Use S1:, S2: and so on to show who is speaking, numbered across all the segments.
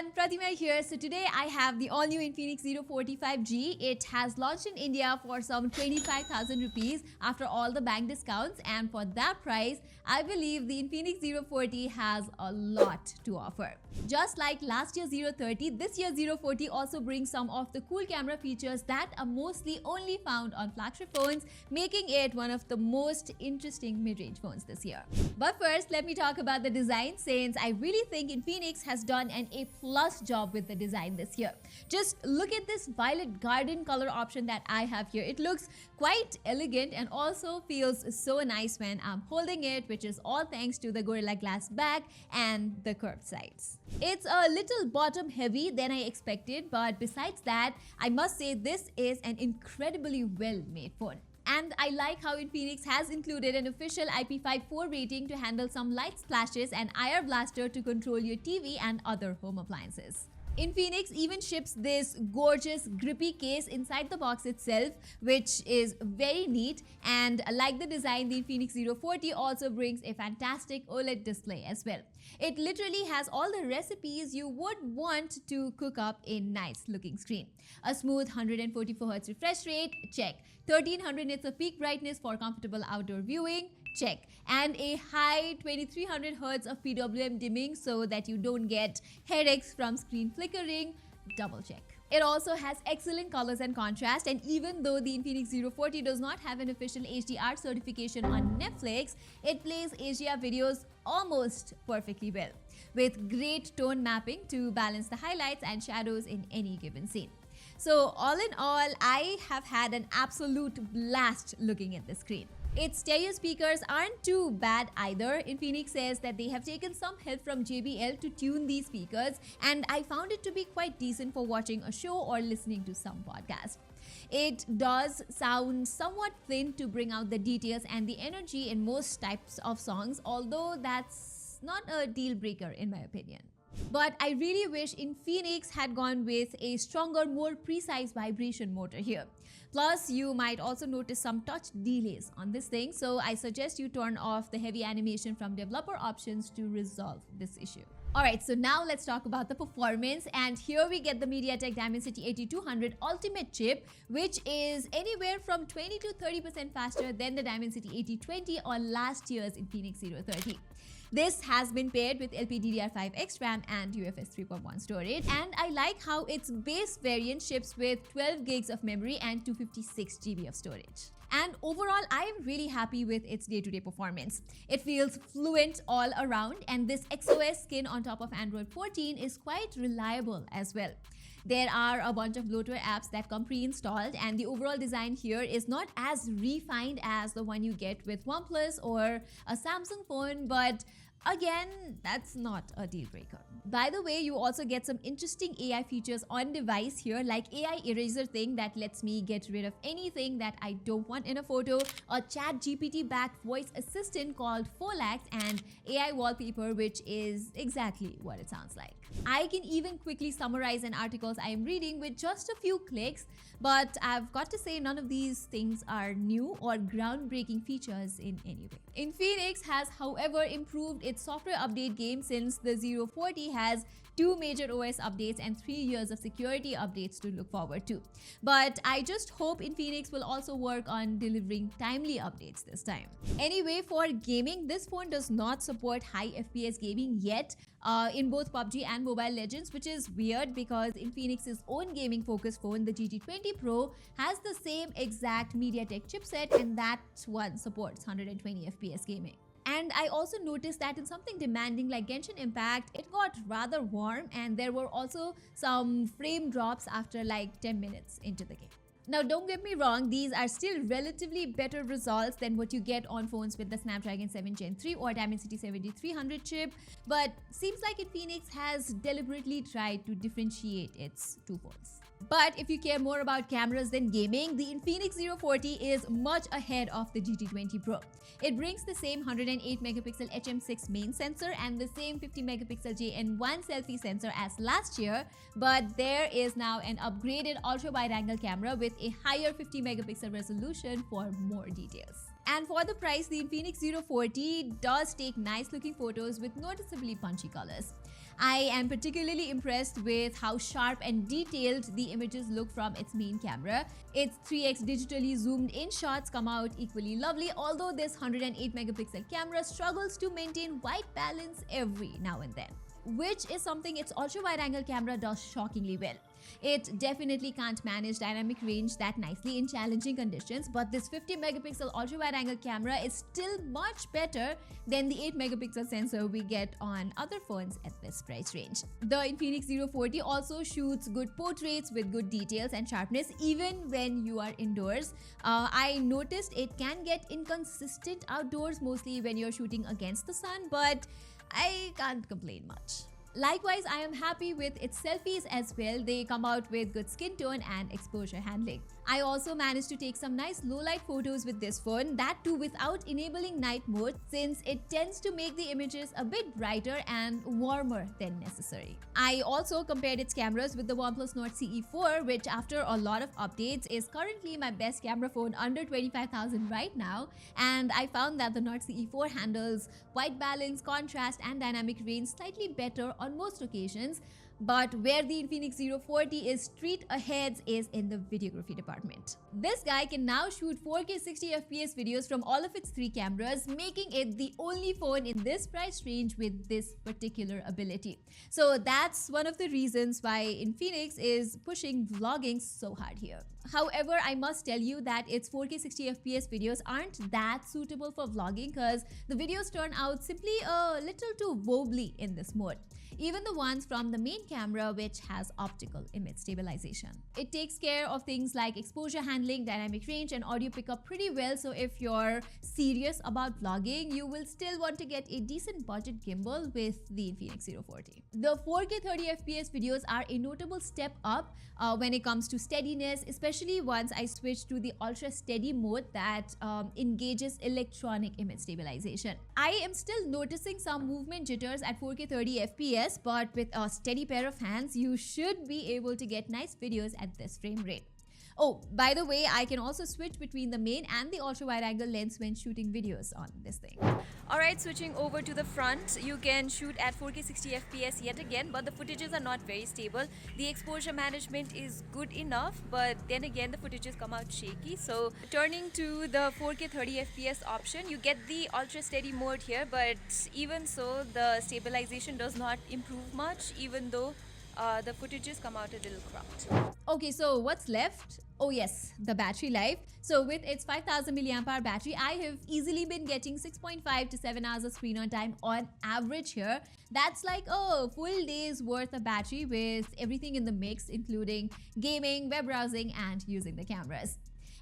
S1: everyone, Pratima here. So today I have the all-new Infinix Zero 45G. It has launched in India for some 25,000 rupees after all the bank discounts, and for that price, I believe the Infinix Zero 40 has a lot to offer. Just like last year's Zero 30, this year's Zero 40 also brings some of the cool camera features that are mostly only found on flagship phones, making it one of the most interesting mid-range phones this year. But first, let me talk about the design, since I really think Infinix has done an A+ job with the design this year. Just look at this violet garden color option that I have here. It looks quite elegant and also feels so nice when I'm holding it, which is all thanks to the Gorilla Glass back and the curved sides. It's a little bottom heavy than I expected, but besides that, I must say this is an incredibly well-made phone. And I like how Infinix has included an official IP54 rating to handle some light splashes and IR blaster to control your TV and other home appliances. Infinix even ships this gorgeous grippy case inside the box itself, which is very neat, and like the design, the Infinix Zero 40 also brings a fantastic OLED display as well. It literally has all the recipes you would want to cook up a nice looking screen. A smooth 144Hz refresh rate, check. 1300 nits of peak brightness for comfortable outdoor viewing, check. And a high 2300 Hz of PWM dimming so that you don't get headaches from screen flickering, double check. It also has excellent colors and contrast, and even though the Infinix Zero 40 does not have an official HDR certification on Netflix, it plays HDR videos almost perfectly well, with great tone mapping to balance the highlights and shadows in any given scene. So all in all, I have had an absolute blast looking at the screen. Its stereo speakers aren't too bad either. Infinix says that they have taken some help from JBL to tune these speakers, and I found it to be quite decent for watching a show or listening to some podcast. It does sound somewhat thin to bring out the details and the energy in most types of songs, although that's not a deal breaker in my opinion. But I really wish Infinix had gone with a stronger, more precise vibration motor here. Plus, you might also notice some touch delays on this thing, so I suggest you turn off the heavy animation from developer options to resolve this issue. Alright, so now let's talk about the performance, and here we get the MediaTek Dimensity 8200 Ultimate chip, which is anywhere from 20 to 30% faster than the Dimensity 8020 on last year's Infinix Zero 30. This has been paired with LPDDR5X RAM and UFS 3.1 storage, and I like how its base variant ships with 12 gigs of memory and 256 GB of storage. And overall, I am really happy with its day-to-day performance. It feels fluent all around, and this XOS skin on top of Android 14 is quite reliable as well. There are a bunch of bloatware apps that come pre-installed, and the overall design here is not as refined as the one you get with OnePlus or a Samsung phone, but again, that's not a deal breaker. By the way, you also get some interesting AI features on device here, like AI eraser thing that lets me get rid of anything that I don't want in a photo, a ChatGPT backed voice assistant called Folax, and AI wallpaper, which is exactly what it sounds like. I can even quickly summarize an article I am reading with just a few clicks, but I've got to say none of these things are new or groundbreaking features in any way. Infinix has, however, improved its software update game, since the Zero 40 has 2 major OS updates and 3 years of security updates to look forward to. But I just hope Infinix will also work on delivering timely updates this time. Anyway, for gaming, this phone does not support high FPS gaming yet in both PUBG and Mobile Legends, which is weird because Infinix's own gaming focused phone, the GT20 Pro, has the same exact MediaTek chipset, and that one supports 120 FPS gaming. And I also noticed that in something demanding like Genshin Impact, it got rather warm, and there were also some frame drops after like 10 minutes into the game. Now, don't get me wrong, these are still relatively better results than what you get on phones with the Snapdragon 7 Gen 3 or Dimensity 7300 chip, but seems like Infinix has deliberately tried to differentiate its two phones. But if you care more about cameras than gaming, the Infinix Zero 40 is much ahead of the GT20 Pro. It brings the same 108MP HM6 main sensor and the same 50MP JN1 selfie sensor as last year, but there is now an upgraded ultra-wide-angle camera with a higher 50MP resolution for more details. And for the price, the Infinix Zero 40 does take nice looking photos with noticeably punchy colors. I am particularly impressed with how sharp and detailed the images look from its main camera. Its 3x digitally zoomed in shots come out equally lovely, although this 108 megapixel camera struggles to maintain white balance every now and then, which is something its ultra-wide-angle camera does shockingly well. It definitely can't manage dynamic range that nicely in challenging conditions, but this 50 megapixel ultra-wide-angle camera is still much better than the 8 megapixel sensor we get on other phones at this price range. The Infinix Zero 40 also shoots good portraits with good details and sharpness even when you are indoors. I noticed it can get inconsistent outdoors, mostly when you're shooting against the sun, but I can't complain much. Likewise, I am happy with its selfies as well. They come out with good skin tone and exposure handling. I also managed to take some nice low light photos with this phone, that too without enabling night mode, since it tends to make the images a bit brighter and warmer than necessary. I also compared its cameras with the OnePlus Nord CE4, which after a lot of updates is currently my best camera phone under 25,000 right now, and I found that the Nord CE4 handles white balance, contrast and dynamic range slightly better on most occasions. But where the Infinix Zero 40 is street ahead is in the videography department. This guy can now shoot 4K 60fps videos from all of its 3 cameras, making it the only phone in this price range with this particular ability. So that's one of the reasons why Infinix is pushing vlogging so hard here. However, I must tell you that its 4K 60fps videos aren't that suitable for vlogging because the videos turn out simply a little too wobbly in this mode. Even the ones from the main camera, which has optical image stabilization. It takes care of things like exposure handling, dynamic range and audio pickup pretty well, so if you're serious about vlogging, you will still want to get a decent budget gimbal with the Infinix Zero 40. The 4K 30fps videos are a notable step up when it comes to steadiness, especially once I switched to the ultra steady mode that engages electronic image stabilization. I am still noticing some movement jitters at 4K 30fps, but with a steady pair of hands, you should be able to get nice videos at this frame rate. Oh, by the way, I can also switch between the main and the ultra-wide-angle lens when shooting videos on this thing. Alright, switching over to the front, you can shoot at 4K 60fps yet again, but the footages are not very stable. The exposure management is good enough, but then again the footages come out shaky. So turning to the 4K 30fps option, you get the ultra steady mode here, but even so the stabilization does not improve much, even though the footages come out a little cropped. Okay, so what's left? Oh yes, the battery life. So with its 5000 mAh battery, I have easily been getting 6.5 to 7 hours of screen on time on average here. That's like a full day's worth of battery with everything in the mix, including gaming, web browsing and using the cameras.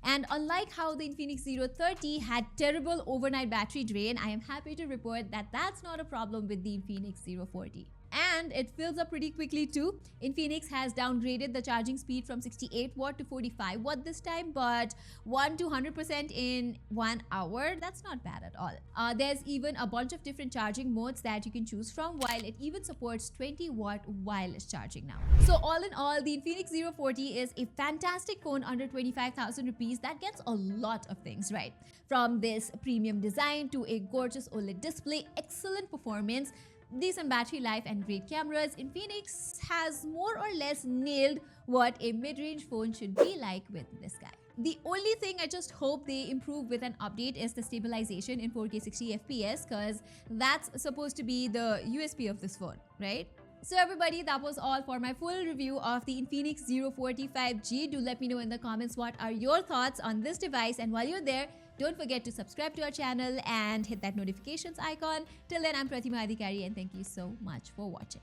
S1: And unlike how the Infinix Zero 30 had terrible overnight battery drain, I am happy to report that that's not a problem with the Infinix Zero 40. And it fills up pretty quickly too. Infinix has downgraded the charging speed from 68 watt to 45 watt this time, but 1 to 100% in 1 hour, that's not bad at all. There's even a bunch of different charging modes that you can choose from, while it even supports 20 watt wireless charging now. So all in all, the Infinix Zero 40 is a fantastic phone under 25,000 rupees that gets a lot of things right. From this premium design to a gorgeous OLED display, excellent performance, decent battery life and great cameras, Infinix has more or less nailed what a mid-range phone should be like with this guy. The only thing I just hope they improve with an update is the stabilization in 4K 60fps, because that's supposed to be the USP of this phone, right? So everybody, that was all for my full review of the Infinix Zero 40 5G. Do let me know in the comments what are your thoughts on this device, and while you're there, don't forget to subscribe to our channel and hit that notifications icon. Till then, I'm Pratima and thank you so much for watching.